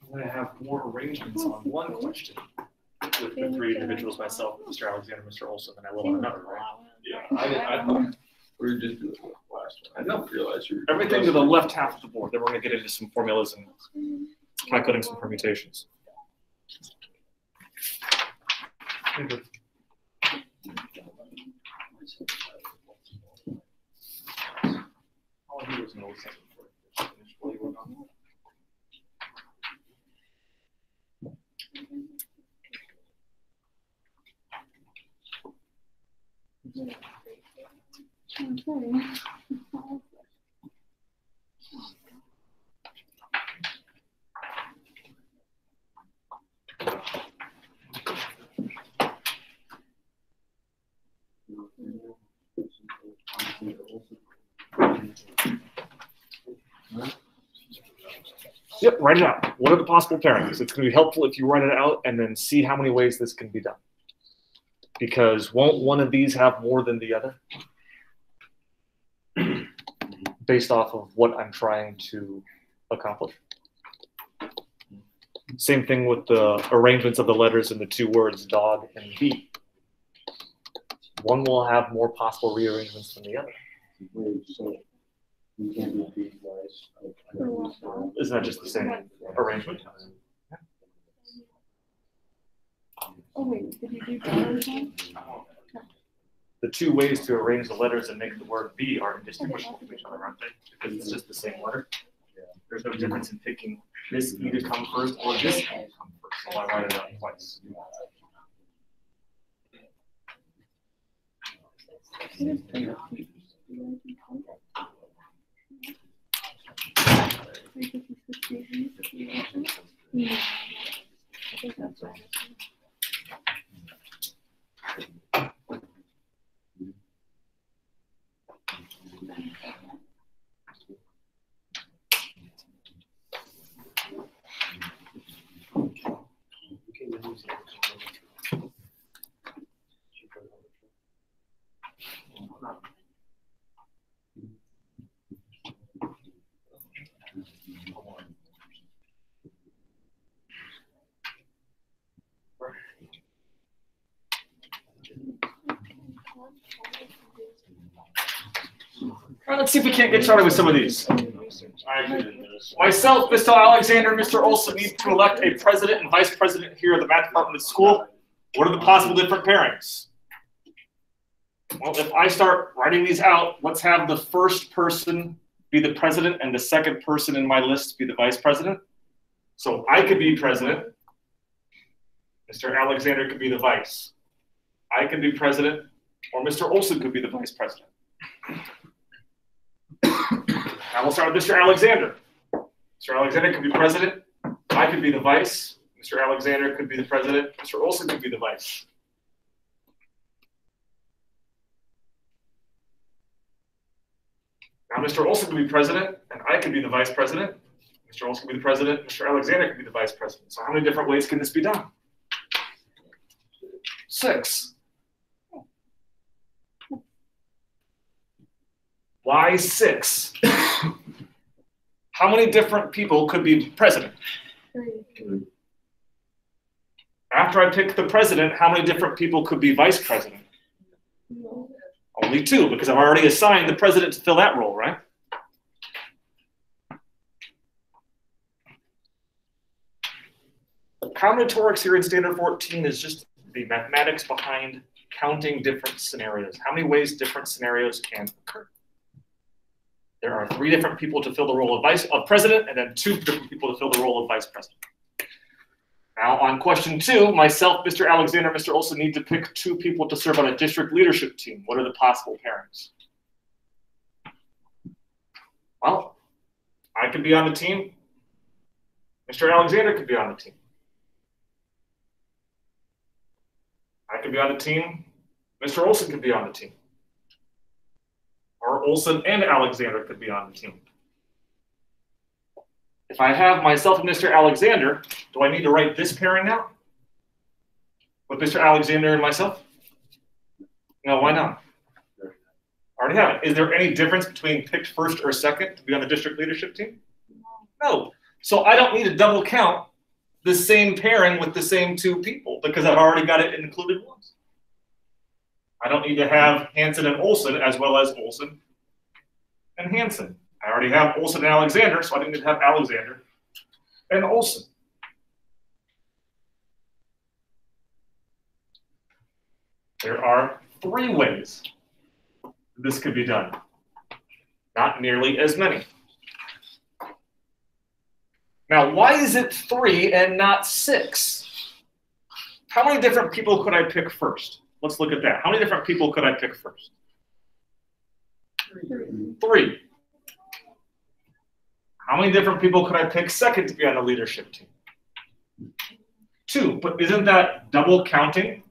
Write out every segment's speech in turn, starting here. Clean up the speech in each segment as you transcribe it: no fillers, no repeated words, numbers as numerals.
I'm going to have more arrangements on one question with the three individuals, myself, Mr. Alexander, Mr. Olson, than I will on another, right? Yeah, I thought we were just doing it last time. I didn't realize you were everything to the left half of the board. Then we're going to get into some formulas and calculating some permutations. All I do is know second for it. Yep, write it out. What are the possible pairings? It's going to be helpful if you write it out and then see how many ways this can be done. Because won't one of these have more than the other? Based off of what I'm trying to accomplish. Same thing with the arrangements of the letters in the two words dog and bee. One will have more possible rearrangements than the other. Isn't that just the same arrangement? Oh wait, did you do dollars one? The two ways to arrange the letters and make the word B are indistinguishable from each other, aren't they? Because it's just the same letter. There's no difference in picking this E to come first or this E to come first. So I write it out twice. All right, let's see if we can't get started with some of these. Myself, Mr. Alexander, and Mr. Olson need to elect a president and vice president here at the math department of the school. What are the possible different pairings? Well, if I start writing these out, let's have the first person be the president and the second person in my list be the vice president. So I could be president. Mr. Alexander could be the vice. I could be president, or Mr. Olson could be the vice president. Now we'll start with Mr. Alexander. Mr. Alexander could be president. I could be the vice. Mr. Alexander could be the president. Mr. Olson could be the vice. Now Mr. Olson could be president, and I could be the vice president. Mr. Olson could be the president. Mr. Alexander could be the vice president. So how many different ways can this be done? 6. Why 6? How many different people could be president? 3. After I pick the president, how many different people could be vice president? No. Only 2, because I've already assigned the president to fill that role, right? Combinatorics here in Standard 14 is just the mathematics behind counting different scenarios. How many ways different scenarios can occur? There are 3 different people to fill the role of president, and then 2 different people to fill the role of vice president. Now on question 2, myself, Mr. Alexander, Mr. Olson need to pick 2 people to serve on a district leadership team. What are the possible pairings? Well, I could be on the team. Mr. Alexander could be on the team. I could be on the team. Mr. Olson could be on the team. Or Olson and Alexander could be on the team. If I have myself and Mr. Alexander, do I need to write this pairing now? With Mr. Alexander and myself? No, why not? Already have it. Is there any difference between picked first or second to be on the district leadership team? No. So I don't need to double count the same pairing with the same two people because I've already got it included once. I don't need to have Hansen and Olson as well as Olson and Hansen. I already have Olson and Alexander, so I don't need to have Alexander and Olson. There are 3 ways this could be done. Not nearly as many. Now, why is it 3 and not 6? How many different people could I pick first? Let's look at that. How many different people could I pick first? 3. How many different people could I pick second to be on the leadership team? 2. But isn't that double counting?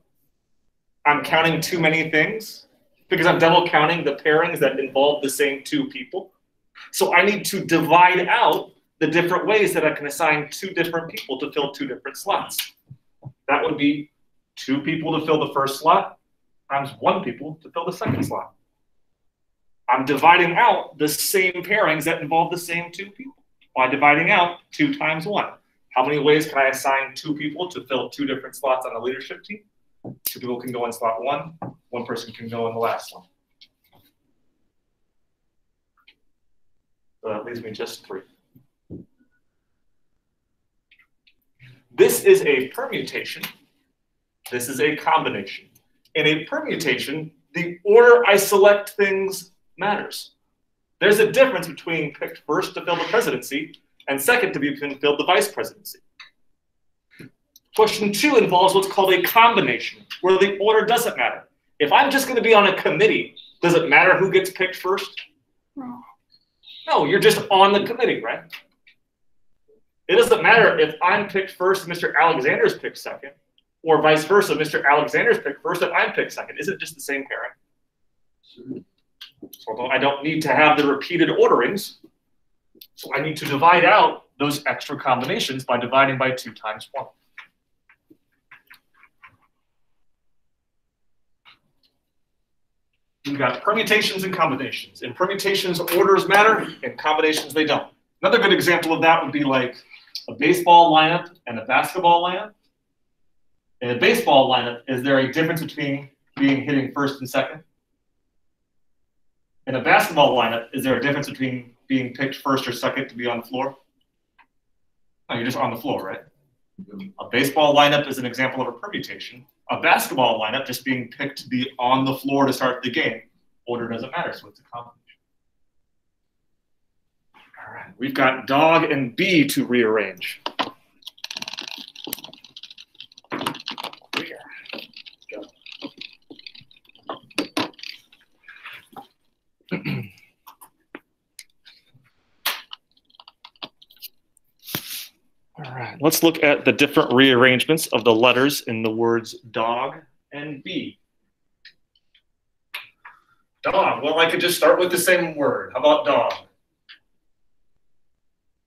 I'm counting too many things because I'm double counting the pairings that involve the same 2 people. So I need to divide out the different ways that I can assign 2 different people to fill 2 different slots. That would be 2 people to fill the first slot times 1 people to fill the second slot. I'm dividing out the same pairings that involve the same 2 people by dividing out 2 times 1. How many ways can I assign 2 people to fill 2 different slots on the leadership team? 2 people can go in slot 1. 1 person can go in the last one. So that leaves me just 3. This is a permutation. This is a combination. In a permutation, the order I select things matters. There's a difference between picked first to fill the presidency and second to be filled the vice presidency. Question 2 involves what's called a combination, where the order doesn't matter. If I'm just going to be on a committee, does it matter who gets picked first? No, you're just on the committee, right? It doesn't matter if I'm picked first and Mr. Alexander's picked second, or vice versa, Mr. Alexander's picked first and I'm picked second. Isn't it just the same pairing? So although I don't need to have the repeated orderings, so I need to divide out those extra combinations by dividing by 2 times 1. We've got permutations and combinations. In permutations, orders matter. In combinations, they don't. Another good example of that would be like a baseball lineup and a basketball lineup. In a baseball lineup, is there a difference between hitting first and second? In a basketball lineup, is there a difference between being picked first or second to be on the floor? No, you're just on the floor, right? A baseball lineup is an example of a permutation. A basketball lineup just being picked to be on the floor to start the game. Order doesn't matter, so it's a combination. All right, we've got dog and bee to rearrange. All right, let's look at the different rearrangements of the letters in the words dog and bee. Dog, well, I could just start with the same word. How about dog?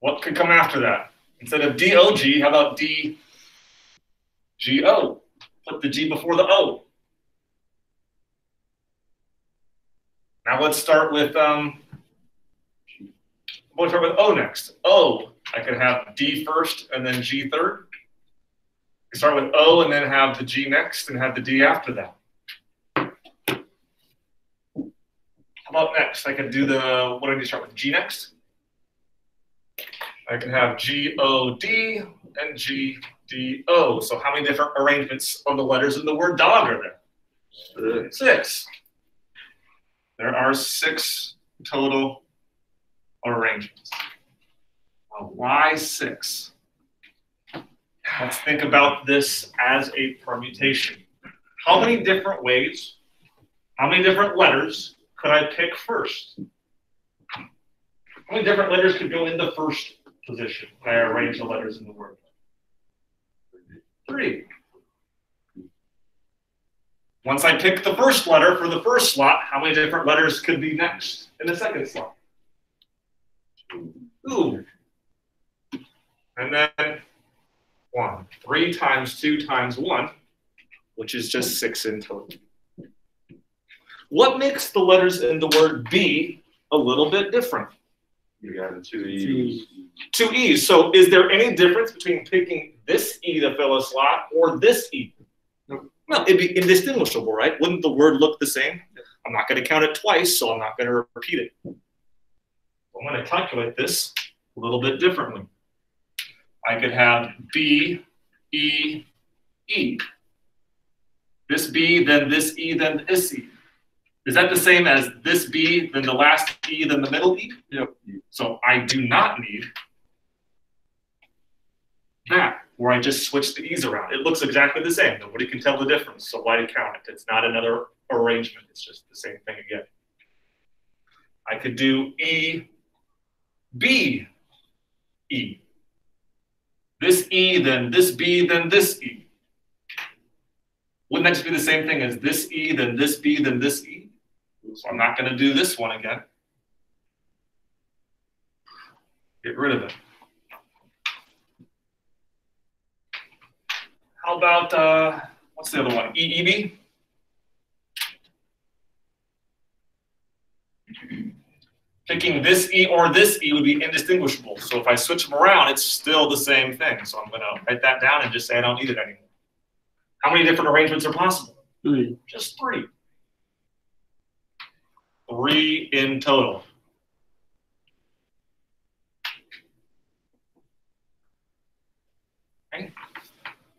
What could come after that? Instead of D-O-G, how about D-G-O? Put the G before the O. Now let's start with, we'll start with O next. O. I could have D first and then G third. I start with O and then have the G next and have the D after that. How about next? I could do the, what do I need to start with? G next? I can have G-O-D and G-D-O. So how many different arrangements of the letters in the word dog are there? 6. There are 6 total arrangements. Why 6? Let's think about this as a permutation. How many different ways, how many different letters could I pick first? How many different letters could go in the first position when I arrange the letters in the word? 3. Once I pick the first letter for the first slot, how many different letters could be next in the second slot? 2. And then 1. 3 times 2 times 1, which is just 6 in total. What makes the letters in the word B a little bit different? You got the two E's. Two E's. So is there any difference between picking this E to fill a slot or this E? No, it'd be indistinguishable, right? Wouldn't the word look the same? I'm not going to count it twice, so I'm not going to repeat it. I'm going to calculate this a little bit differently. I could have B, E, E. This B, then this E, then this E. Is that the same as this B, then the last E, then the middle E? Yep. So I do not need that, where I just switch the E's around. It looks exactly the same. Nobody can tell the difference, so why count it? It's not another arrangement. It's just the same thing again. I could do E, B, E. This E, then this B, then this E. Wouldn't that just be the same thing as this E, then this B, then this E? So I'm not going to do this one again. Get rid of it. How about, what's the other one? EEB? Picking this E or this E would be indistinguishable. So if I switch them around, it's still the same thing. So I'm going to write that down and just say I don't need it anymore. How many different arrangements are possible? 3. Just 3. 3 in total. Okay.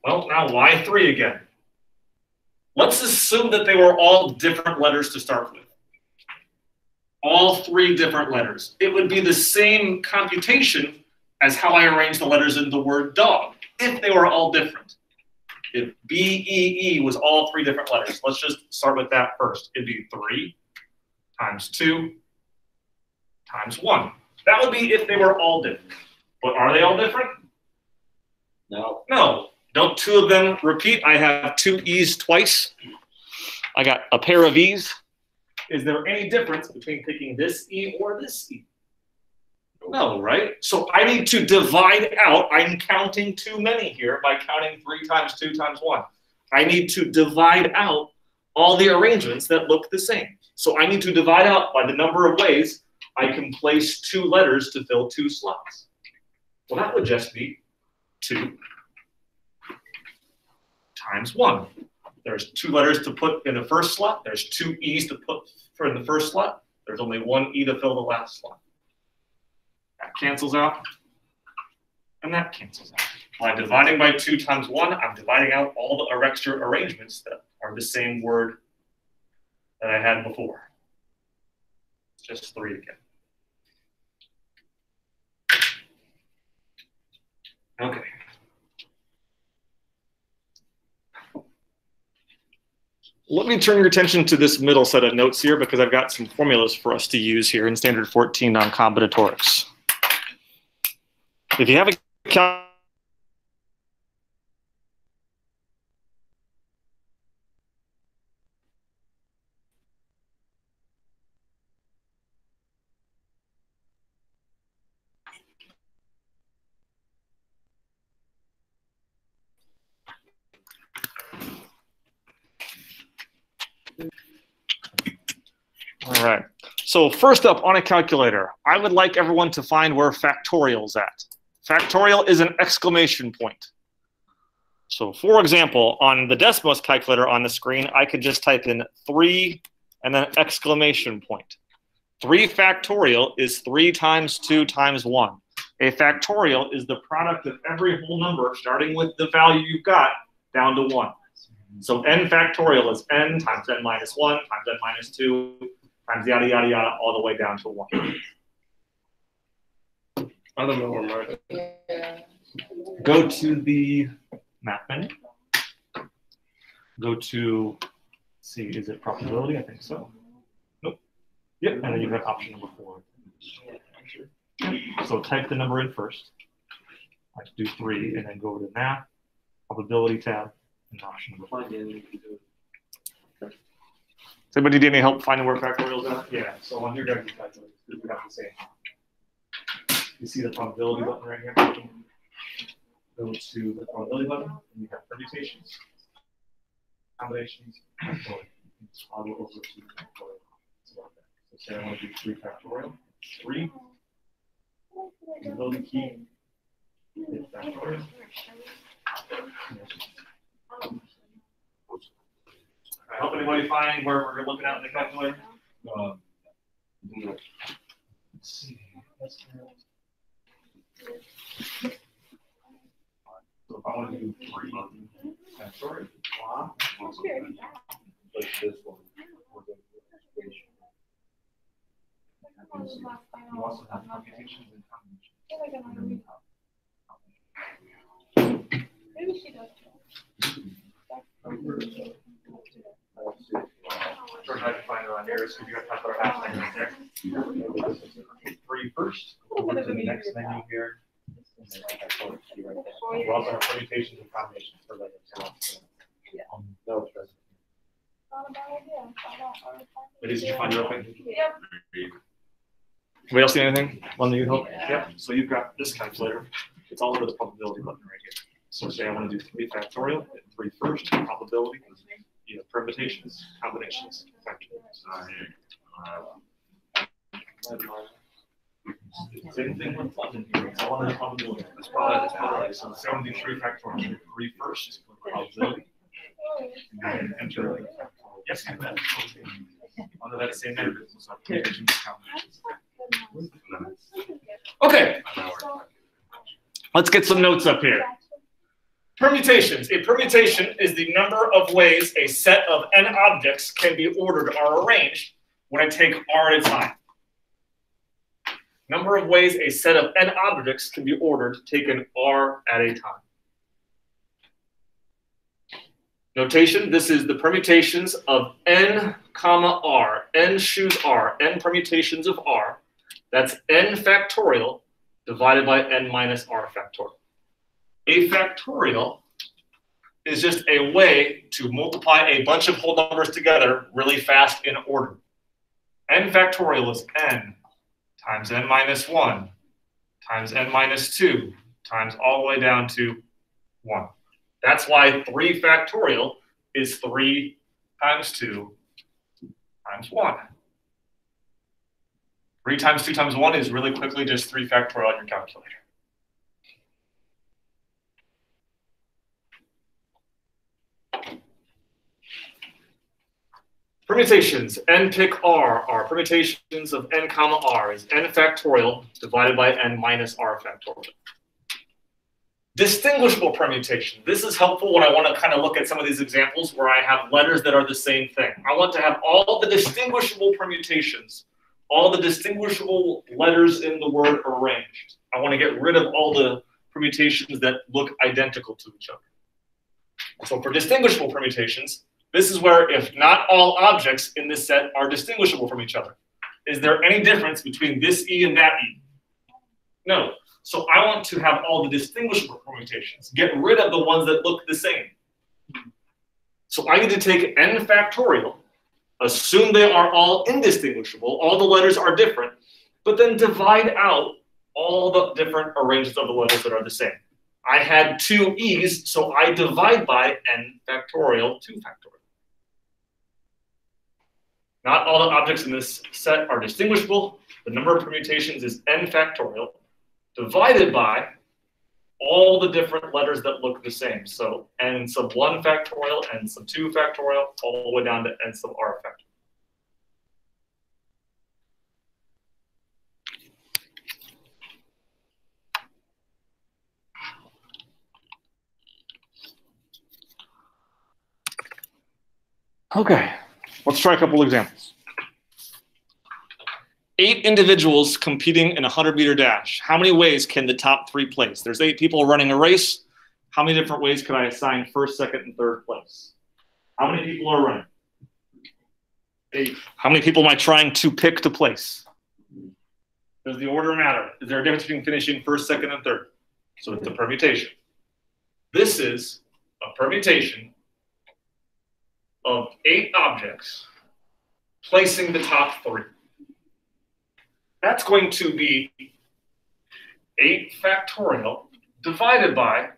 Well, now why 3 again? Let's assume that they were all different letters to start with. All 3 different letters. It would be the same computation as how I arrange the letters in the word dog, if they were all different. If B, E, E was all 3 different letters. Let's just start with that first. It'd be 3 times 2 times 1. That would be if they were all different. But are they all different? No. No. Don't 2 of them repeat? I have 2 E's twice. I got a pair of E's. Is there any difference between picking this E or this E? No, right? So I need to divide out. I'm counting too many here by counting 3 times 2 times 1. I need to divide out all the arrangements that look the same. So I need to divide out by the number of ways I can place 2 letters to fill 2 slots. Well, that would just be 2 times 1. There's 2 letters to put in the first slot. There's 2 E's to put in the first slot. There's only 1 E to fill the last slot. That cancels out, and that cancels out. By dividing by 2 times 1, I'm dividing out all the extra arrangements that are the same word that I had before. It's just 3 again. Okay. Let me turn your attention to this middle set of notes here because I've got some formulas for us to use here in Standard 14 on combinatorics. If you have a All right. So first up on a calculator, I would like everyone to find where factorial's at. Factorial is an exclamation point. So for example, on the Desmos calculator on the screen, I could just type in 3 and then exclamation point. 3 factorial is 3 times 2 times 1. A factorial is the product of every whole number starting with the value you've got down to 1. So n factorial is n times n minus 1 times n minus 2 times yada, yada, yada, all the way down to 1. I don't know where mine is. Go to the math menu. Go to, see, is it probability? I think so. Nope. Yep, and then you've got option number 4. So type the number in first. I do 3, and then go over to math, probability tab, and option number 4. Does anybody need any help finding where factorial is at? Yeah, so on your guys' calculator, we have the same. You see the probability button right here? Go to the probability button, and you have permutations, combinations, and totals. I'll go over to Say I want to do 3 factorial. 3. Probability key. Hit factorial. I hope anybody find where we're looking at in the calculator. Let's see. So if I want to do 3 factorial, like this one. You also have computations and combinations. Maybe she does. First, I can find it on here, so you got to talk about our half right there. 3 first. Over to the next menu here. We also have permutations and combinations for later. No, it doesn't. But did you find your open? Yep. Anybody else see anything? One that you help? Yep. So you've got this calculator. It's all over the probability button right here. So say I want to do 3 factorial and 3 first, probability, you have permutations, combinations, factorials. Same thing with London here. It's all in the probability. That's probably so 73 factorial, 3 first, probability. And then enter the factorial. Yes, you bet. Under that same method, so permutations, combinations. Okay. Let's get some notes up here. Permutations. A permutation is the number of ways a set of n objects can be ordered or arranged when I take r at a time. Number of ways a set of n objects can be ordered taken r at a time. Notation, this is the permutations of n comma r. N choose r. N permutations of r. That's n factorial divided by n minus r factorial. A factorial is just a way to multiply a bunch of whole numbers together really fast in order. N factorial is n times n minus 1 times n minus 2 times all the way down to 1. That's why 3 factorial is 3 times 2 times 1. 3 times 2 times 1 is really quickly just 3 factorial on your calculator. Permutations, n pick r are permutations of n comma r is n factorial divided by n minus r factorial. Distinguishable permutation. This is helpful when I want to kind of look at some of these examples where I have letters that are the same thing. I want to have all the distinguishable permutations, all the distinguishable letters in the word arranged. I want to get rid of all the permutations that look identical to each other. So for distinguishable permutations, this is where if not all objects in this set are distinguishable from each other. Is there any difference between this E and that E? No. So I want to have all the distinguishable permutations. Get rid of the ones that look the same. So I need to take n factorial, assume they are all indistinguishable, all the letters are different, but then divide out all the different arrangements of the letters that are the same. I had 2 E's, so I divide by n factorial 2 factorial. Not all the objects in this set are distinguishable. The number of permutations is n factorial divided by all the different letters that look the same. So n sub 1 factorial, n sub 2 factorial, all the way down to n sub r factorial. Okay, let's try a couple examples. 8 individuals competing in a 100-meter dash. How many ways can the top 3 place? There's 8 people running a race. How many different ways could I assign first, second, and third place? How many people are running? 8. How many people am I trying to pick to place? Does the order matter? Is there a difference between finishing first, second, and third? So it's a permutation. This is a permutation of 8 objects placing the top 3. That's going to be 8 factorial divided by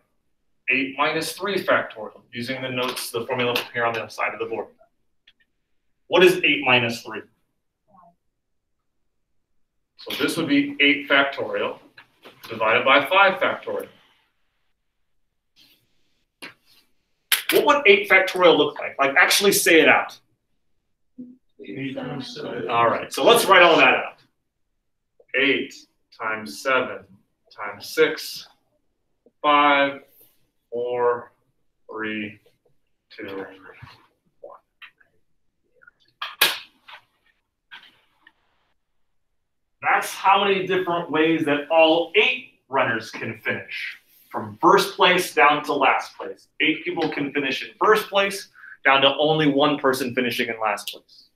8 minus 3 factorial, using the notes, the formula here on the side of the board. What is 8 minus 3? So this would be 8 factorial divided by 5 factorial. What would 8 factorial look like? Like actually say it out. 8 times 7. All right, so let's write all that out. 8 times 7 times 6, 5, 4, 3, 2, 1. That's how many different ways that all 8 runners can finish. From first place down to last place. 8 people can finish in first place, down to only 1 person finishing in last place.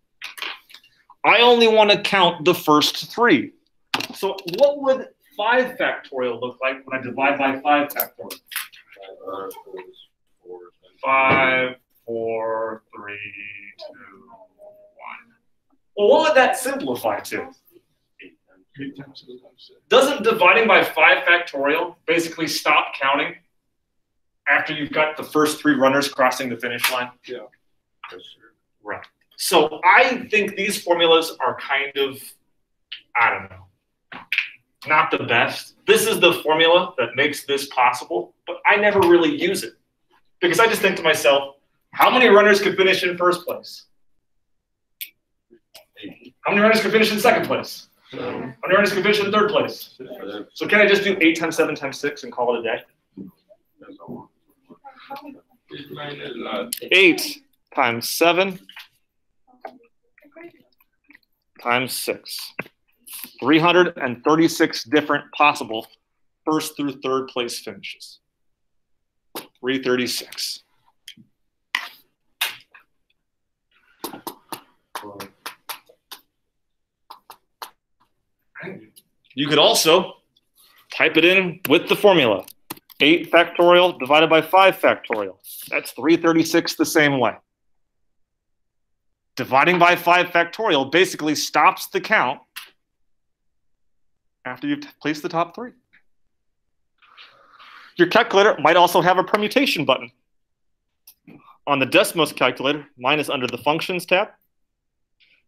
I only want to count the first 3. So what would 5 factorial look like when I divide by 5 factorial? 5, 4, 3, 2, 1. Well, what would that simplify to? Doesn't dividing by 5 factorial basically stop counting after you've got the first 3 runners crossing the finish line? Yeah. Right. So I think these formulas are kind of, I don't know, not the best. This is the formula that makes this possible, but I never really use it because I just think to myself, how many runners could finish in first place? How many runners could finish in second place? How many runners could finish in third place? So can I just do 8 times 7 times 6 and call it a day? 8 times 7 times 6. 336 different possible first through third place finishes. 336. You could also type it in with the formula. 8 factorial divided by 5 factorial. That's 336 the same way. Dividing by 5 factorial basically stops the count after you've placed the top 3. Your calculator might also have a permutation button. On the Desmos calculator, mine is under the Functions tab.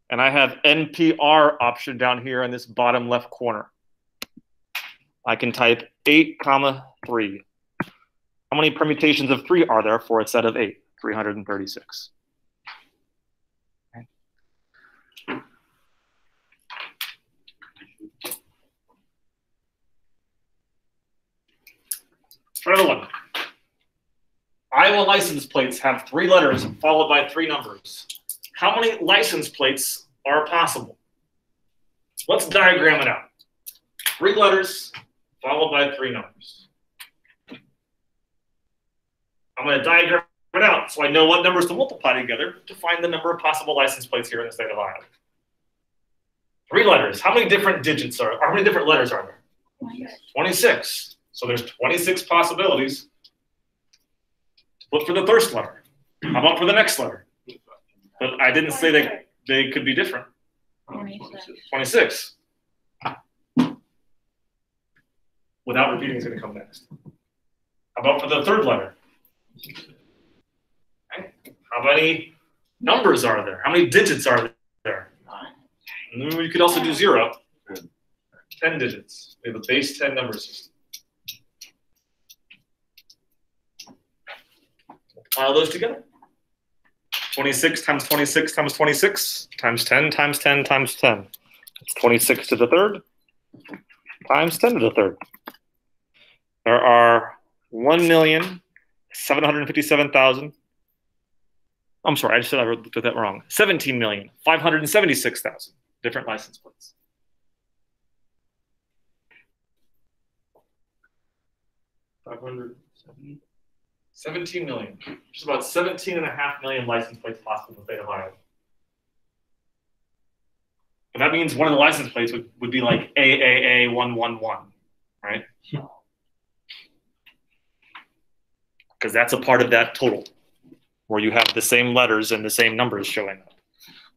And I have NPR option down here in this bottom left corner. I can type 8, 3. How many permutations of 3 are there for a set of 8? 336. Another one. Iowa license plates have 3 letters followed by 3 numbers. How many license plates are possible? Let's diagram it out. 3 letters followed by 3 numbers. I'm going to diagram it out so I know what numbers to multiply together to find the number of possible license plates here in the state of Iowa. 3 letters. How many different digits are, or how many different letters are there? 26. So there's 26 possibilities to put for the first letter. How about for the next letter? But I didn't say that they could be different. 26. Without repeating is going to come next. How about for the third letter? Okay. How many numbers are there? How many digits are there? 9. You could also do 0. 10 digits. We have a base 10 number system. File those together. 26 times 26 times 26 times 10 times 10 times 10. It's 26 to the third times 10 to the third. There are 1,757,000. I'm sorry, I just said I looked at that wrong. 17,576,000 different license plates. $570. 17 million, which is about 17.5 million license plates possible in the state of Iowa. But that means one of the license plates would be like AAA111, right? Because that's a part of that total, where you have the same letters and the same numbers showing up.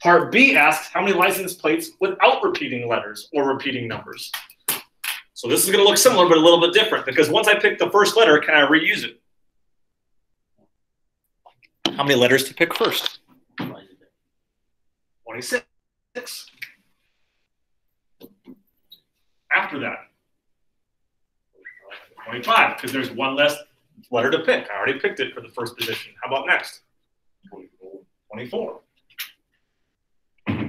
Part B asks how many license plates without repeating letters or repeating numbers. So this is going to look similar, but a little bit different, because once I pick the first letter, can I reuse it? How many letters to pick first? 26. after that? 25, because there's one less letter to pick. I already picked it for the first position. How about next? 24.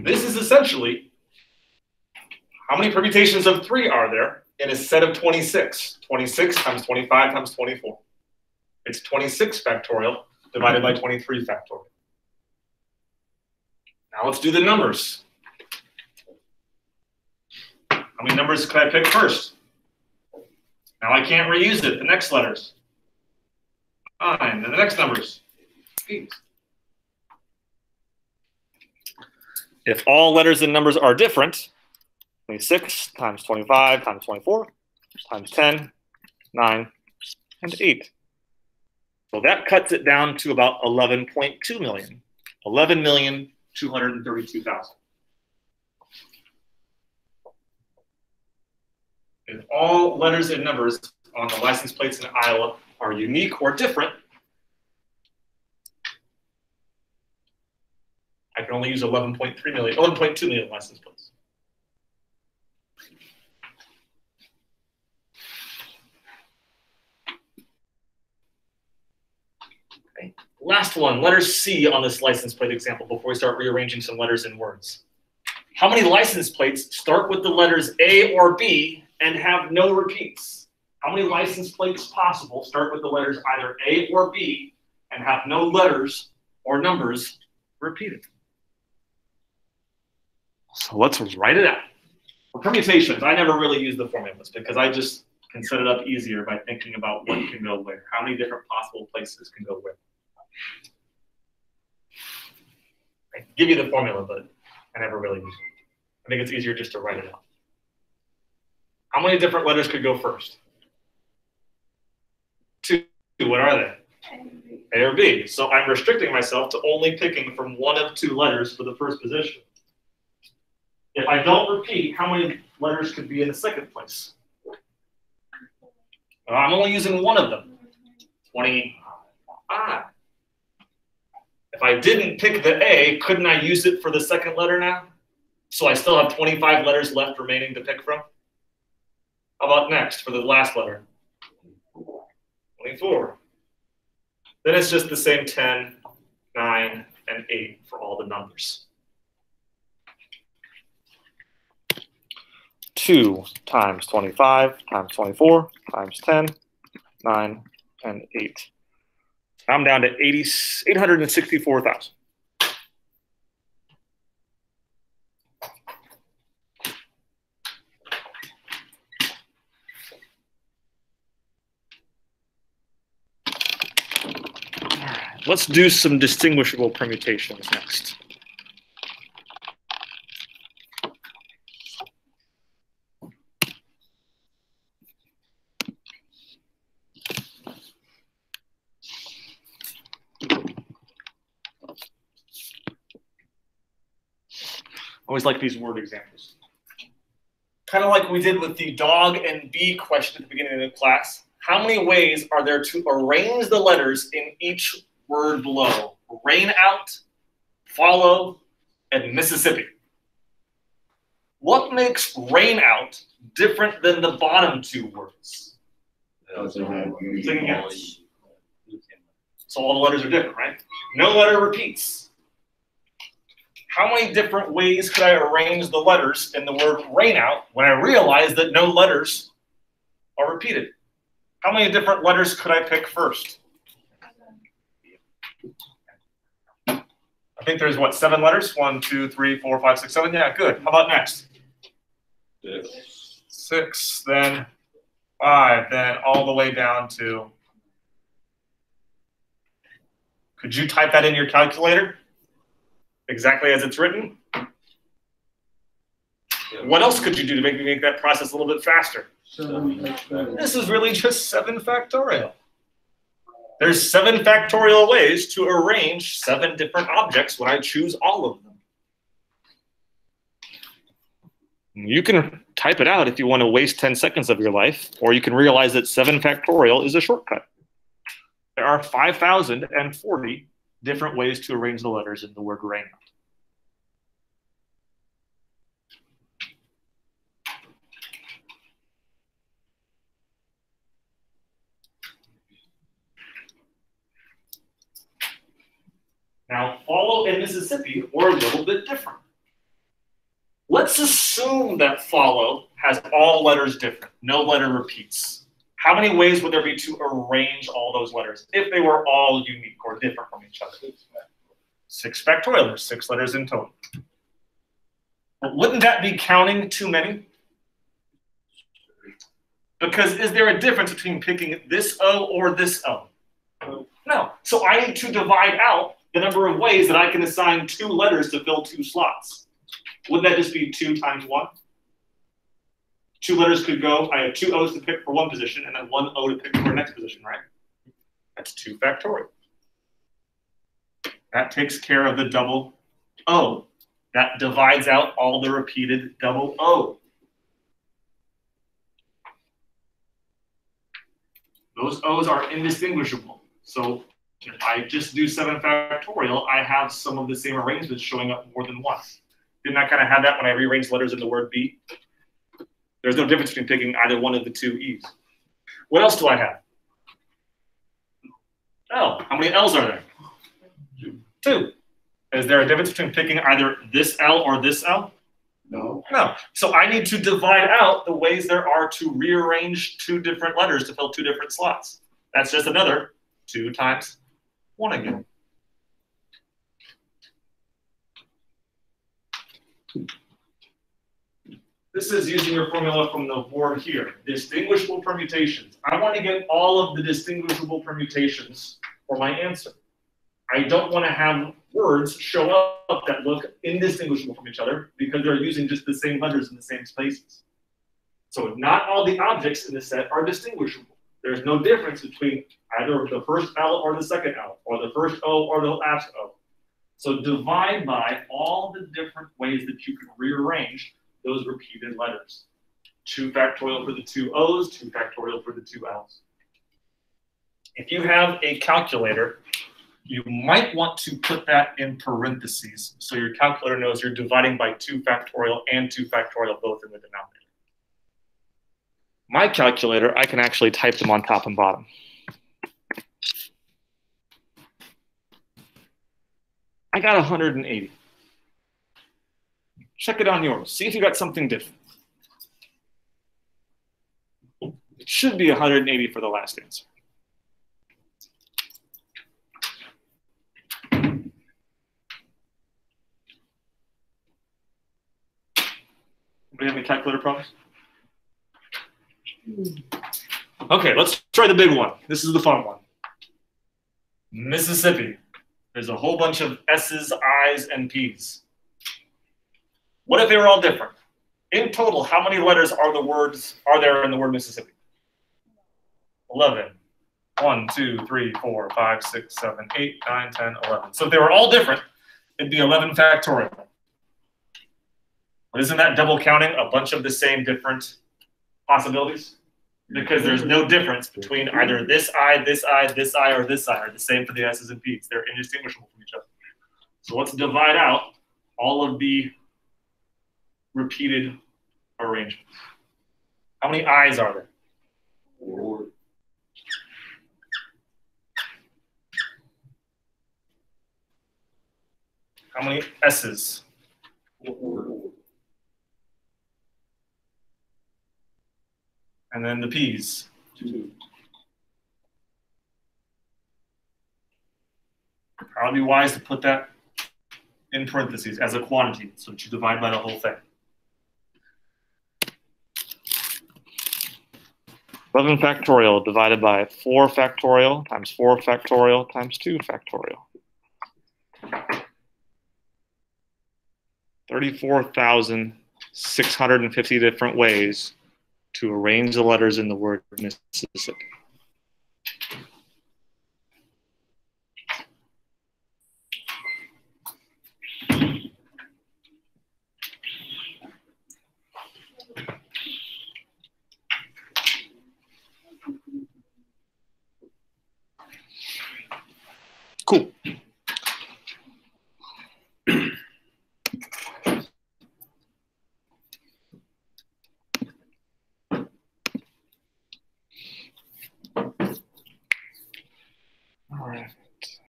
This is essentially how many permutations of 3 are there in a set of 26? 26 times 25 times 24. It's 26 factorial divided by 23 factorial. Now let's do the numbers. How many numbers could I pick first? Now I can't reuse it. The next letters. 9. And the next numbers. 8. If all letters and numbers are different, 26 times 25 times 24 times 10, 9, and 8. So that cuts it down to about 11.2 million. 11,232,000. If all letters and numbers on the license plates in Iowa are unique or different, I can only use 11.2 million license plates. Okay. Last one, letter C on this license plate example before we start rearranging some letters and words. How many license plates start with the letters A or B and have no repeats? How many license plates possible start with the letters either A or B and have no letters or numbers repeated? So let's write it out. For permutations, I never really use the formulas because I just can set it up easier by thinking about what can go where. How many different possible places can go where? I can give you the formula, but I never really use it. I think it's easier just to write it out. How many different letters could go first? 2. What are they? A or B. So I'm restricting myself to only picking from one of 2 letters for the first position. If I don't repeat, how many letters could be in the second place? I'm only using one of them. 25. If I didn't pick the A, couldn't I use it for the second letter now? So I still have 25 letters left remaining to pick from. How about next for the last letter? 24. Then it's just the same 10, 9, and 8 for all the numbers. 2 times 25 times 24 times 10, 9, and 8. I'm down to 864,000. Let's do some distinguishable permutations next. Always like these word examples. Kind of like we did with the dog and bee question at the beginning of the class. How many ways are there to arrange the letters in each word below? Rain out, follow, and Mississippi. What makes rain out different than the bottom 2 words? So all the letters are different, right? No letter repeats. How many different ways could I arrange the letters in the word rain out when I realize that no letters are repeated? How many different letters could I pick first? I think there's, what, 7 letters? 1, 2, 3, 4, 5, 6, 7. Yeah, good. How about next? 6, then 5, then all the way down to. Could you type that in your calculator? Exactly as it's written? What else could you do to make that process a little bit faster? This is really just 7 factorial. There's 7 factorial ways to arrange 7 different objects when I choose all of them. You can type it out if you want to waste 10 seconds of your life, or you can realize that 7 factorial is a shortcut. There are 5,040 different ways to arrange the letters in the word rain out. Mississippi were a little bit different. Let's assume that follow has all letters different, no letter repeats. How many ways would there be to arrange all those letters if they were all unique or different from each other? 6 factorial, there's 6 letters in total. But wouldn't that be counting too many? Because is there a difference between picking this O or this O? No. So I need to divide out the number of ways that I can assign 2 letters to fill 2 slots. Wouldn't that just be 2 times 1? 2 letters could go, I have 2 O's to pick for one position and then 1 O to pick for the next position, right? That's 2 factorial. That takes care of the double O. That divides out all the repeated double O. Those O's are indistinguishable. So if I just do 7 factorial, I have some of the same arrangements showing up more than once. Didn't I kind of have that when I rearranged letters in the word B? There's no difference between picking either one of the 2 E's. What else do I have? L. How many L's are there? 2. Is there a difference between picking either this L or this L? No. No. So I need to divide out the ways there are to rearrange 2 different letters to fill 2 different slots. That's just another 2 times 1 again. This is using your formula from the board here. Distinguishable permutations. I want to get all of the distinguishable permutations for my answer. I don't want to have words show up that look indistinguishable from each other because they're using just the same letters in the same spaces. So not all the objects in the set are distinguishable. There's no difference between either the first L or the second L, or the first O or the last O. So divide by all the different ways that you can rearrange those repeated letters. 2 factorial for the 2 O's, 2 factorial for the 2 L's. If you have a calculator, you might want to put that in parentheses so your calculator knows you're dividing by 2 factorial and 2 factorial both in the denominator. My calculator, I can actually type them on top and bottom. I got 180. Check it on yours. See if you got something different. It should be 180 for the last answer. Anybody have any calculator problems? Okay, let's try the big one. This is the fun one. Mississippi. There's a whole bunch of S's, I's, and P's. What if they were all different? In total, how many letters are there in the word Mississippi? 11. 1, 2, 3, 4, 5, 6, 7, 8, 9, 10, 11. So if they were all different, it'd be 11 factorial. But isn't that double counting a bunch of the same different possibilities? Because there's no difference between either this I, this I, this I, or this I are the same for the S's and P's. They're indistinguishable from each other. So let's divide out all of the repeated arrangements. How many I's are there? 4. How many S's? 4. And then the P's. 2. Probably wise to put that in parentheses as a quantity so that you divide by the whole thing. 11 factorial divided by 4 factorial times 4 factorial times 2 factorial. 34,650 different ways to arrange the letters in the word Mississippi.